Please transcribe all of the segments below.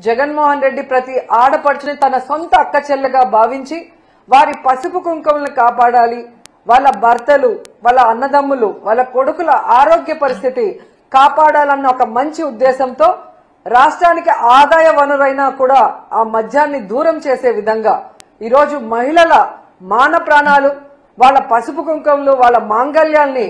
జగన్మోహన్ రెడ్డి ప్రతి ఆడపడుచుని తన సొంత అక్క చెల్లెగా భావించి వారి పసుపు కుంకుమలను కాపాడాలి, వాళ్ళ భర్తలు, వాళ్ళ అన్నదమ్ములు, వాళ్ళ కొడుకుల ఆరోగ్య పరిస్థితి కాపాడాలన్న ఒక మంచి ఉద్దేశంతో రాష్ట్రానికి ఆదాయ వనరైనా కూడా ఆ మద్యాన్ని దూరం చేసే విధంగా ఈరోజు మహిళల మాన ప్రాణాలు, వాళ్ళ పసుపు కుంకుమలు, వాళ్ళ మాంగళ్యాల్ని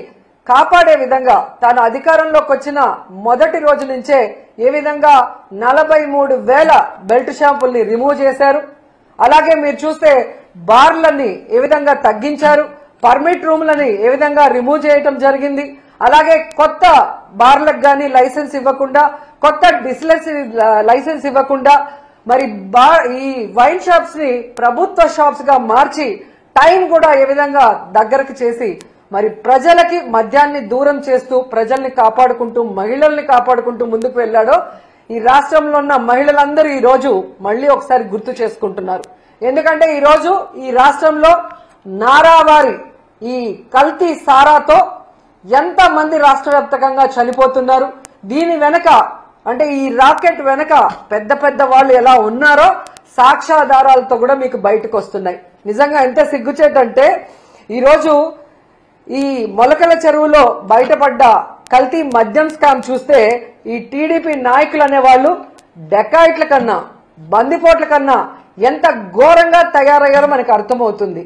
కాపాడే విధంగా తాను అధికారంలోకి వచ్చిన మొదటి రోజు నుంచే ఏ విధంగా 43,000 బెల్ట్ షాంపుల్ని రిమూవ్ చేశారు. అలాగే మీరు చూస్తే బార్లని ఏ విధంగా తగ్గించారు, పర్మిట్ రూమ్లని ఏ విధంగా రిమూవ్ చేయటం జరిగింది. అలాగే కొత్త బార్లకు గానీ లైసెన్స్ ఇవ్వకుండా, కొత్త డిస్టిలరీ లైసెన్స్ ఇవ్వకుండా మరి ఈ వైన్ షాప్స్ ని ప్రభుత్వ షాప్స్ గా మార్చి టైం కూడా ఏ విధంగా దగ్గరకు చేసి మరి ప్రజలకి మద్యాన్ని దూరం చేస్తూ ప్రజల్ని కాపాడుకుంటూ మహిళల్ని కాపాడుకుంటూ ముందుకు వెళ్లాడో ఈ రాష్ట్రంలో ఉన్న మహిళలందరూ ఈ రోజు మళ్లీ ఒకసారి గుర్తు చేసుకుంటున్నారు. ఎందుకంటే ఈ రోజు ఈ రాష్ట్రంలో నారావారి ఈ కల్తీ సారాతో ఎంత మంది రాష్ట్ర వ్యాప్తంగా చనిపోతున్నారు, దీని వెనక అంటే ఈ రాకెట్ వెనక పెద్ద పెద్ద వాళ్ళు ఎలా ఉన్నారో సాక్ష్యాధారాలతో కూడా మీకు బయటకు వస్తున్నాయి. నిజంగా ఎంత సిగ్గుచేటంటే ఈరోజు ఈ మొలకల చెరువులో బయటపడ్డ కల్తీ మద్యం స్కామ్ చూస్తే ఈ టీడీపీ నాయకులు అనేవాళ్ళు డెకాయిట్ల కన్నా బందిపోట్ల కన్నా ఎంత ఘోరంగా తయారయ్యారో మనకు అర్థమవుతుంది.